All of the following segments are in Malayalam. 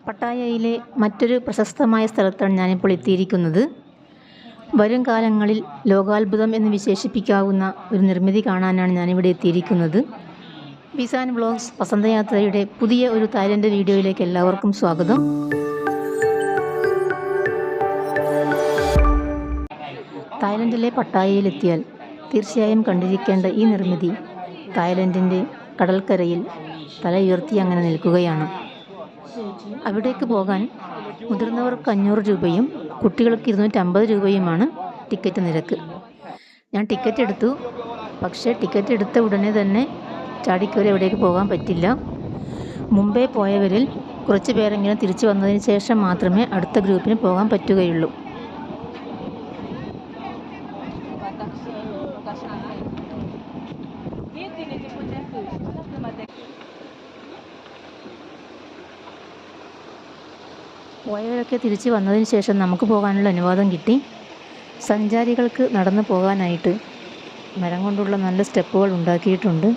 പട്ടായയിലെ മറ്റൊരു പ്രശസ്തമായ സ്ഥലത്താണ് ഞാനിപ്പോൾ എത്തിയിരിക്കുന്നത്. വരും കാലങ്ങളിൽ ലോകാത്ഭുതം എന്ന് വിശേഷിപ്പിക്കാവുന്ന ഒരു നിർമ്മിതി കാണാനാണ് ഞാനിവിടെ എത്തിയിരിക്കുന്നത്. ബിസാൻ വ്ലോഗ്സ് വസന്തയാത്രയുടെ പുതിയ ഒരു തായ്ലൻഡ് വീഡിയോയിലേക്ക് എല്ലാവർക്കും സ്വാഗതം. തായ്ലൻഡിലെ പട്ടായയിലെത്തിയാൽ തീർച്ചയായും കണ്ടിരിക്കേണ്ട ഈ നിർമ്മിതി തായ്ലൻഡിൻ്റെ കടൽക്കരയിൽ തല ഉയർത്തി അങ്ങനെ നിൽക്കുകയാണ്. അവിടേക്ക് പോകാൻ മുതിർന്നവർക്ക് 500 രൂപയും കുട്ടികൾക്ക് 250 രൂപയുമാണ് ടിക്കറ്റ് നിരക്ക്. ഞാൻ ടിക്കറ്റ് എടുത്തു. പക്ഷേ ടിക്കറ്റ് എടുത്ത ഉടനെ തന്നെ ചാടിക്കയറി എവിടേക്ക് പോകാൻ പറ്റില്ല. മുമ്പേ പോയവരിൽ കുറച്ച് പേരെങ്കിലും തിരിച്ചു വന്നതിന് ശേഷം മാത്രമേ അടുത്ത ഗ്രൂപ്പിന് പോകാൻ പറ്റുകയുള്ളൂ. പോയവരൊക്കെ തിരിച്ച് വന്നതിന് ശേഷം നമുക്ക് പോകാനുള്ള അനുവാദം കിട്ടി. സഞ്ചാരികൾക്ക് നടന്നു പോകാനായിട്ട് മരം കൊണ്ടുള്ള നല്ല സ്റ്റെപ്പുകൾ ഉണ്ടാക്കിയിട്ടുണ്ട്.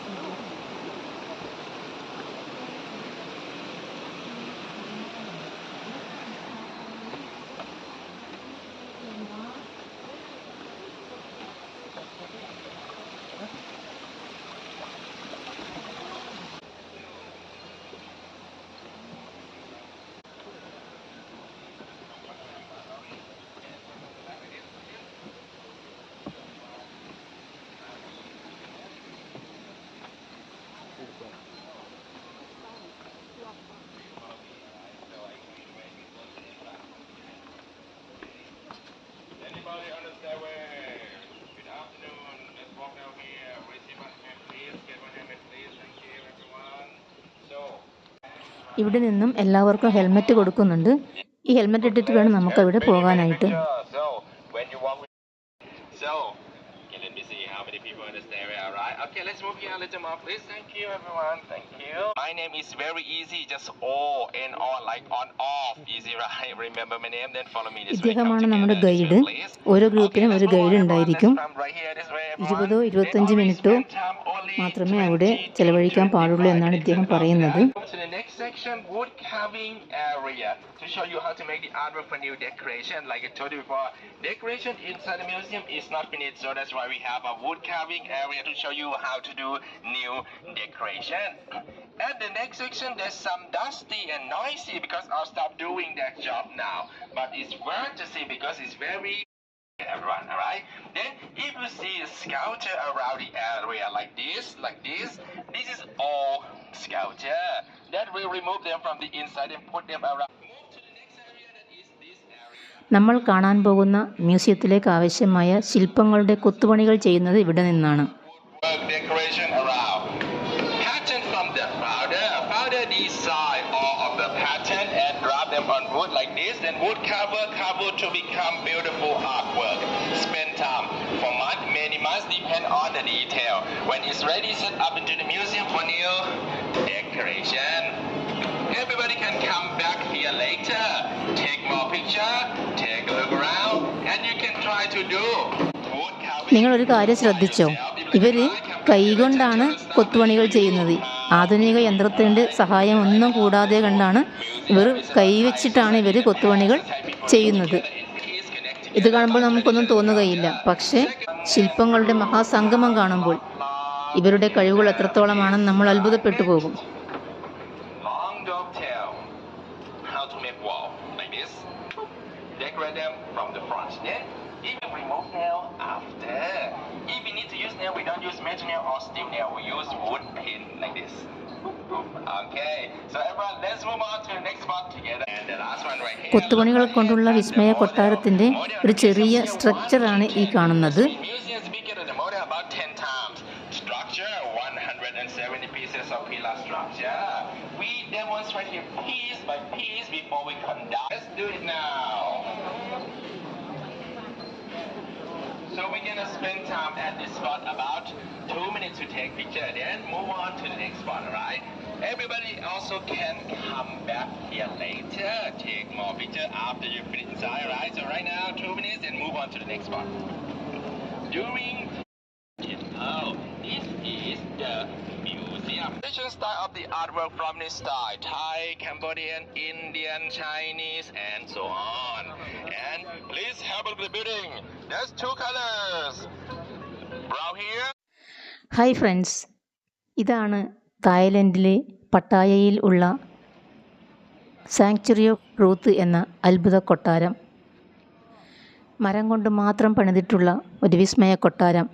ഇവിടെ നിന്നും എല്ലാവർക്കും ഹെൽമെറ്റ് കൊടുക്കുന്നുണ്ട്. ഈ ഹെൽമെറ്റ് ഇട്ടിട്ട് വേണം നമുക്കവിടെ പോകാനായിട്ട്. Okay, let's move here a little more, please. Thank you, everyone. Thank you. My name is very easy, just O and on, like on off, easy, right? Remember my name, then follow me this way. ഇദ്ദേഹമാണ് നമ്മുടെ ഗൈഡ്. ഓരോ ഗ്രൂപ്പിനും ഒരു ഗൈഡ് ഉണ്ടായിരിക്കും. 20-25 മിനിറ്റോ മാത്രമേ അവിടെ ചെലവഴിക്കാൻ പാടുള്ളൂ എന്നാണ് ഇദ്ദേഹം പറയുന്നത്. Wood carving area to show you how to make the artwork for new decoration. Like I told you before, decoration inside the museum is not finished, so that's why we have a wood carving area to show you how to do new decoration. At the next section, there's some dusty and noisy because I'll stop doing that job now. But it's worth to see because it's very everyone, alright? Then if you see a sculpture around the area like this is all sculpture. That will remove them from the inside and put them around. Move to the next area, that is this area. നമ്മൾ കാണാൻ പോകുന്ന മ്യൂസിയത്തിലേക്ക് ആവശ്യമായ ശില്പങ്ങളുടെ കൊത്തുപണികൾ ചെയ്യുന്നത് ഇവിടെ നിന്നാണ്. Decoration around. Pattern from the powder design all of the pattern and drop them on wood like this. Then wood cover to become beautiful artwork. Spend time for many months, depend on the detail. When it's ready, set up into the museum for new decoration. Everybody can come back here later, take more picture, take a look around, and you can try to do wood carving. നിങ്ങൾ ഒരു കാര്യം ശ്രദ്ധിച്ചോ? ഇവര് കൈകൊണ്ടാണ് കൊത്തുപണികൾ ചെയ്യുന്നത്. ആധുനിക യന്ത്രത്തിൻ്റെ സഹായം ഒന്നും കൂടാതെ കണ്ടാണ് ഇവർ കൈവച്ചിട്ടാണ് ഇവർ കൊത്തുപണികൾ ചെയ്യുന്നത്. ഇത് കാണുമ്പോൾ നമുക്കൊന്നും തോന്നുകയില്ല. പക്ഷേ ശില്പങ്ങളുടെ മഹാസംഗമം കാണുമ്പോൾ ഇവരുടെ കഴിവുകൾ എത്രത്തോളമാണെന്ന് നമ്മൾ അത്ഭുതപ്പെട്ടു പോകും. കൊത്തുപണികൾ കൊണ്ടുള്ള വിസ്മയ കൊട്ടാരത്തിൻ്റെ ഒരു ചെറിയ സ്ട്രക്ചറാണ് ഈ കാണുന്നത്. So we're gonna spend time at this spot about 2 minutes to take picture, then move on to the next spot, alright? Everybody also can come back here later, take more picture after you finish inside, alright? So right now, 2 minutes, then move on to the next spot. During this is the museum. Style of the artwork from this style: Thai, Cambodian, Indian, Chinese, and so on. And please have a look at the building. There's two colors. Brown here. Hi friends, ഇതാണ് തായ്ലൻഡിലെ പട്ടായയിൽ ഉള്ള സാങ്ച്വറി ഓഫ് ട്രൂത്ത് എന്ന അത്ഭുത കൊട്ടാരം. മരം കൊണ്ട് മാത്രം പണിതിട്ടുള്ള ഒരു വിസ്മയ കൊട്ടാരം.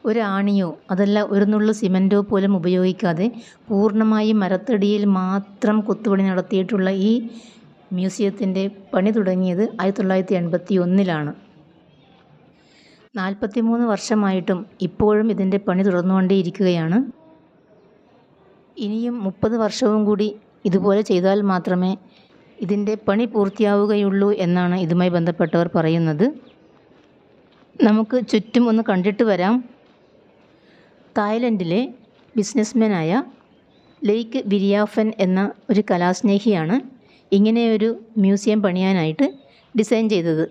ഒരു ആണിയോ അതല്ല ഒരു നുള്ളു സിമൻറ്റോ പോലും ഉപയോഗിക്കാതെ പൂർണ്ണമായും മരത്തടിയിൽ മാത്രം കൊത്തുപണി നടത്തിയിട്ടുള്ള ഈ മ്യൂസിയത്തിൻ്റെ പണി തുടങ്ങിയത് 1981-ലാണ്. 43 വർഷമായിട്ടും ഇപ്പോഴും ഇതിൻ്റെ പണി തുടർന്നുകൊണ്ടേയിരിക്കുകയാണ്. ഇനിയും 30 വർഷവും കൂടി ഇതുപോലെ ചെയ്താൽ മാത്രമേ ഇതിൻ്റെ പണി പൂർത്തിയാവുകയുള്ളൂ എന്നാണ് ഇതുമായി ബന്ധപ്പെട്ടവർ പറയുന്നത്. നമുക്ക് ചുറ്റും ഒന്ന് കണ്ടിട്ട് വരാം. തായ്ലൻഡിലെ ബിസിനസ്മാനായ ലെയ്ക്ക് വിരിയാഫൻ എന്ന ഒരു കലാസ്നേഹിയാണ് ഇങ്ങനെയൊരു മ്യൂസിയം പണിയാനായിട്ട് ഡിസൈൻ ചെയ്തത്.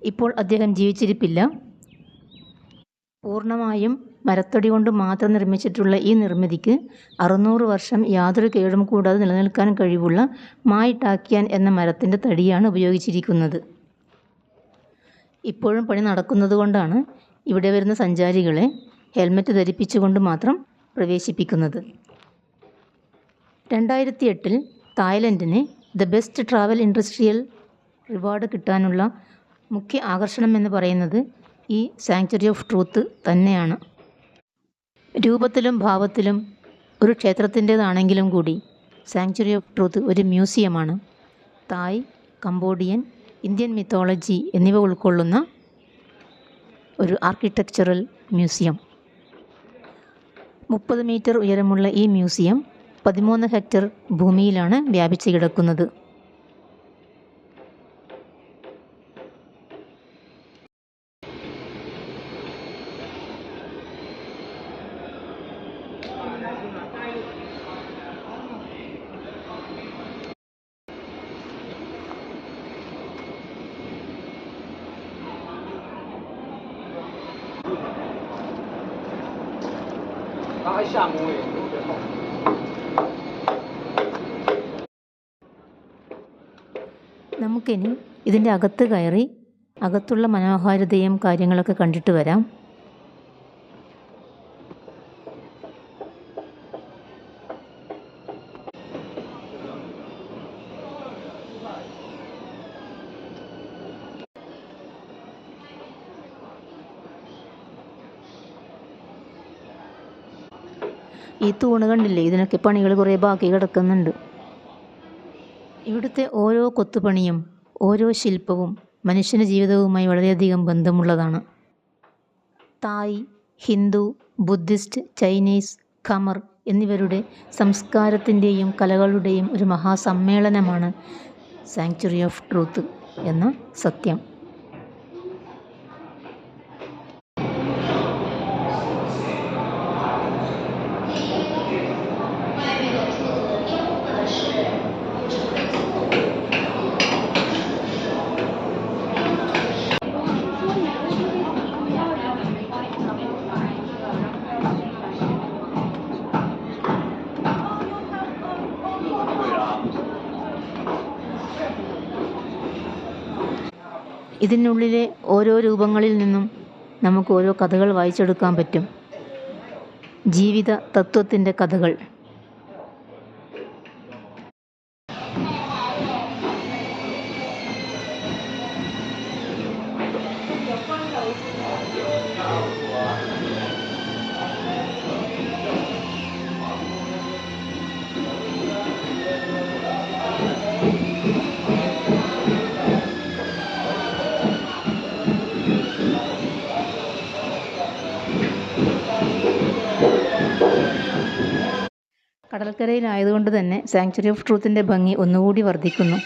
ഇപ്പോൾ അദ്ദേഹം ജീവിച്ചിരിപ്പില്ല. പൂർണ്ണമായും മരത്തടി കൊണ്ട് മാത്രം നിർമ്മിച്ചിട്ടുള്ള ഈ നിർമ്മിതിക്ക് 600 വർഷം യാതൊരു കേടും കൂടാതെ നിലനിൽക്കാൻ കഴിവുള്ള മായി ടാക്യാൻ എന്ന മരത്തിൻ്റെ തടിയാണ് ഉപയോഗിച്ചിരിക്കുന്നത്. ഇപ്പോഴും പണി നടക്കുന്നത് കൊണ്ടാണ് ഇവിടെ വരുന്ന സഞ്ചാരികളെ ഹെൽമറ്റ് ധരിപ്പിച്ചുകൊണ്ട് മാത്രം പ്രവേശിപ്പിക്കുന്നത്. 2008 തായ്ലൻഡിന് the best travel industrial reward കിട്ടാനുള്ള മുഖ്യ ആകർഷണം എന്ന് പറയുന്നത് ഈ സാങ്ച്വറി ഓഫ് ട്രൂത്ത് തന്നെയാണ്. രൂപത്തിലും ഭാവത്തിലും ഒരു ക്ഷേത്രത്തിൻ്റേതാണെങ്കിലും കൂടി സാങ്ച്വറി ഓഫ് ട്രൂത്ത് ഒരു മ്യൂസിയമാണ്. തായ്, കംബോഡിയൻ, ഇന്ത്യൻ മിത്തോളജി എന്നിവ ഉൾക്കൊള്ളുന്ന ഒരു ആർക്കിടെക്ചറൽ മ്യൂസിയം. 30 മീറ്റർ ഉയരമുള്ള ഈ മ്യൂസിയം 13 ഹെക്ടർ ഭൂമിയിലാണ് വ്യാപിച്ച് കിടക്കുന്നത്. നമുക്കിനി ഇതിൻ്റെ അകത്ത് കയറി അകത്തുള്ള മനോഹാരിതയും കാര്യങ്ങളൊക്കെ കണ്ടിട്ട് വരാം. ഈ തൂണ് കണ്ടില്ലേ, ഇതിനൊക്കെ പണികൾ കുറേ ബാക്കി കിടക്കുന്നുണ്ട്. ഇവിടുത്തെ ഓരോ കൊത്തുപണിയും ഓരോ ശില്പവും മനുഷ്യൻ്റെ ജീവിതവുമായി വളരെയധികം ബന്ധമുള്ളതാണ്. തായ്, ഹിന്ദു, ബുദ്ധിസ്റ്റ്, ചൈനീസ്, ഖമർ എന്നിവരുടെ സംസ്കാരത്തിൻ്റെയും കലകളുടെയും ഒരു മഹാസമ്മേളനമാണ് സാങ്ച്വറി ഓഫ് ട്രൂത്ത് എന്ന സത്യം. ഇതിനുള്ളിലെ ഓരോ രൂപങ്ങളിൽ നിന്നും നമുക്ക് ഓരോ കഥകൾ വായിച്ചെടുക്കാൻ പറ്റും. ജീവിത തത്വത്തിൻ്റെ കഥകൾ. കടൽക്കരയിലായതുകൊണ്ട് തന്നെ സാങ്ച്വറി ഓഫ് ട്രൂത്തിൻ്റെ ഭംഗി ഒന്നുകൂടി വർദ്ധിക്കുന്നു.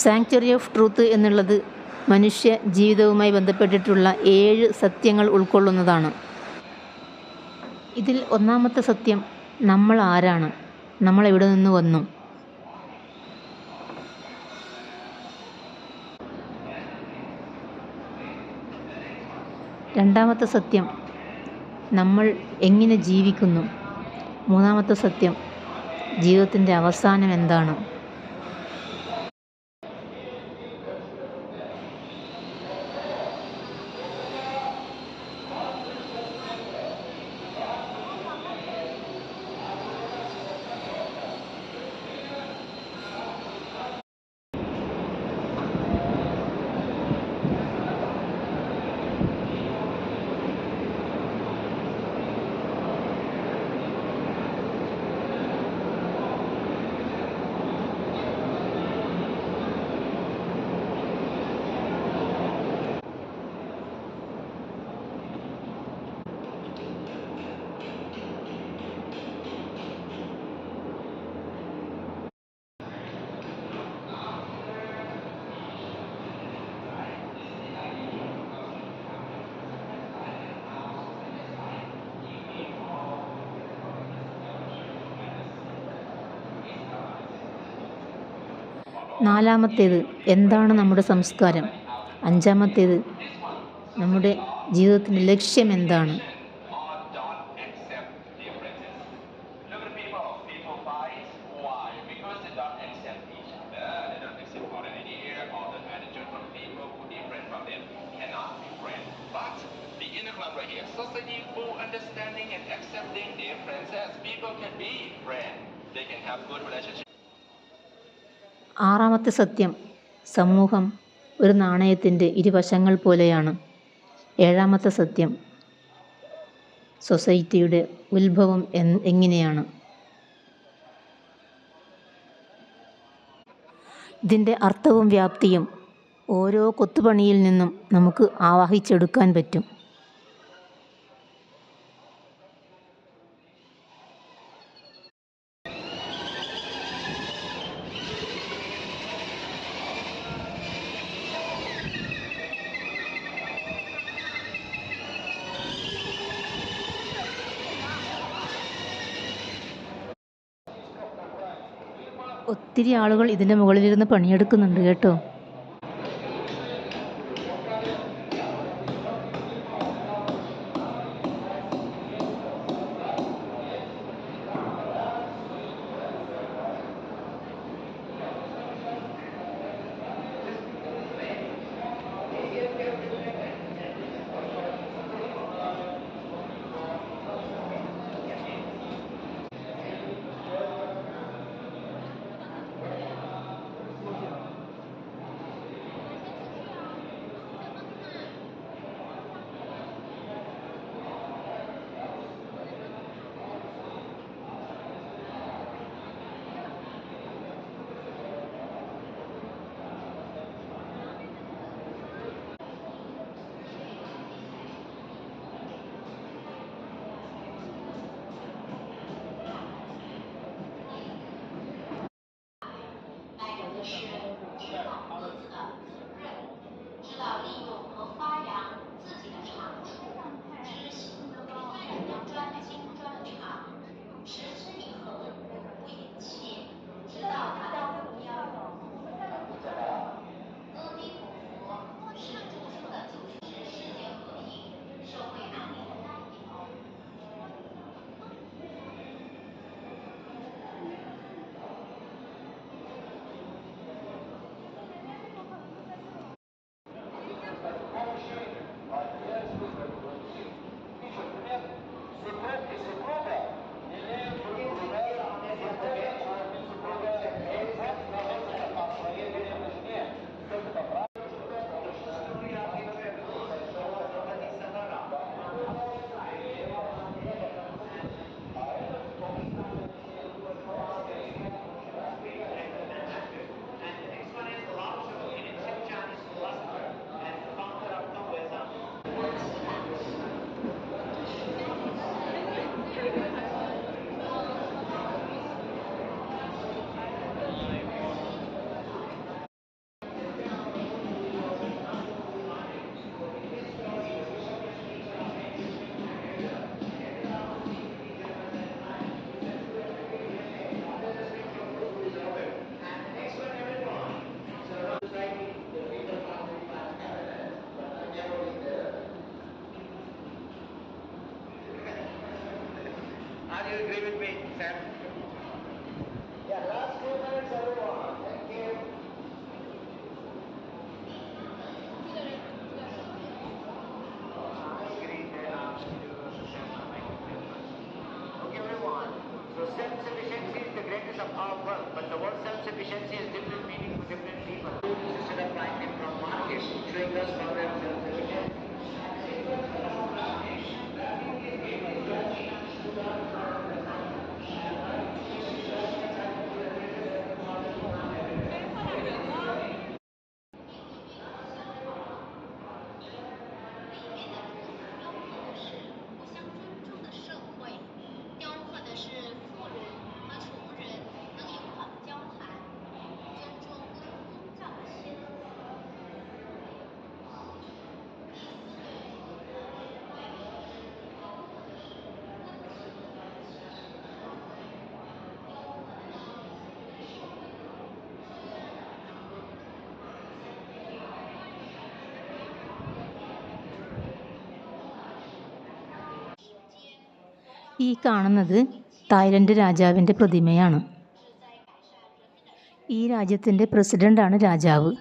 സാങ്ച്വറി ഓഫ് ട്രൂത്ത് എന്നുള്ളത് മനുഷ്യ ജീവിതവുമായി ബന്ധപ്പെട്ടിട്ടുള്ള 7 സത്യങ്ങൾ ഉൾക്കൊള്ളുന്നതാണ്. ഇതിൽ ഒന്നാമത്തെ സത്യം നമ്മൾ ആരാണ്, നമ്മൾ എവിടെ നിന്ന് വന്നു. രണ്ടാമത്തെ സത്യം നമ്മൾ എങ്ങനെ ജീവിക്കുന്നു. മൂന്നാമത്തെ സത്യം ജീവിതത്തിൻ്റെ അവസാനം എന്താണ്. നാലാമത്തേത് എന്താണ് നമ്മുടെ സംസ്കാരം. അഞ്ചാമത്തേത് നമ്മുടെ ജീവിതത്തിൻ്റെ ലക്ഷ്യം എന്താണ്. Society for understanding and accepting differences. People can be friends. They can have good relationships. ആറാമത്തെ സത്യം സമൂഹം ഒരു നാണയത്തിൻ്റെ ഇരുവശങ്ങൾ പോലെയാണ്. ഏഴാമത്തെ സത്യം സൊസൈറ്റിയുടെ ഉത്ഭവം എങ്ങനെയാണ്. ഇതിൻ്റെ അർത്ഥവും വ്യാപ്തിയും ഓരോ കൊത്തുപണിയിൽ നിന്നും നമുക്ക് ആവാഹിച്ചെടുക്കാൻ പറ്റും. ഒത്തിരി ആളുകൾ ഇതിൻ്റെ മുകളിലിരുന്ന് പണിയെടുക്കുന്നുണ്ട് കേട്ടോ. you agree with me, Sam? Yeah, last 2 minutes, everyone. Thank you. I agree that okay, everyone. So self-sufficiency is the greatest of our work, but the word self-sufficiency has different meaning for different people. Instead of buying it from market, showing us how they are self-sufficient. ഈ കാണുന്നത് തായ്ലൻഡ് രാജാവിൻ്റെ പ്രതിമയാണ്. ഈ രാജ്യത്തിൻ്റെ പ്രസിഡൻ്റാണ് രാജാവ്.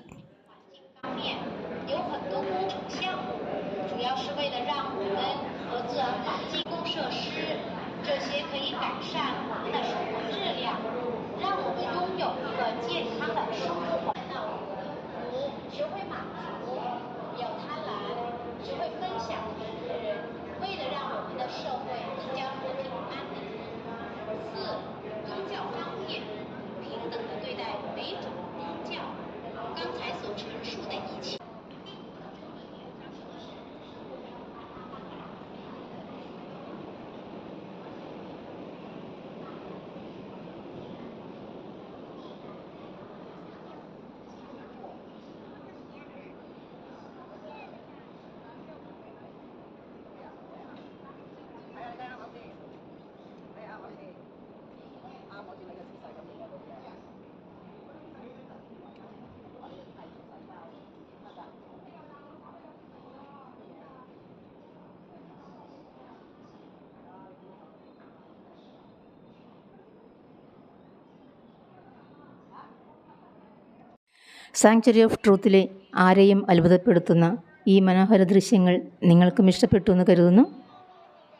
സാങ്ച്വറി ഓഫ് ട്രൂത്തിലെ ആരെയും അത്ഭുതപ്പെടുത്തുന്ന ഈ മനോഹര ദൃശ്യങ്ങൾ നിങ്ങൾക്കും ഇഷ്ടപ്പെട്ടു എന്ന് കരുതുന്നു.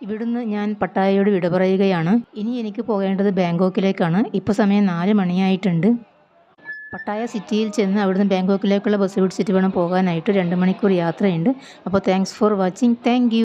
ഇവിടുന്ന് ഞാൻ പട്ടായയോട് വിട പറയുകയാണ്. ഇനി എനിക്ക് പോകേണ്ടത് ബാങ്കോക്കിലേക്കാണ്. ഇപ്പോൾ സമയം 4 മണിയായിട്ടുണ്ട്. പട്ടായ സിറ്റിയിൽ ചെന്ന് അവിടുന്ന് ബാങ്കോക്കിലേക്കുള്ള ബസ് പിടിച്ചിട്ട് വേണം പോകാനായിട്ട്. 2 മണിക്കൂർ യാത്രയുണ്ട്. അപ്പോൾ thanks for watching. Thank you.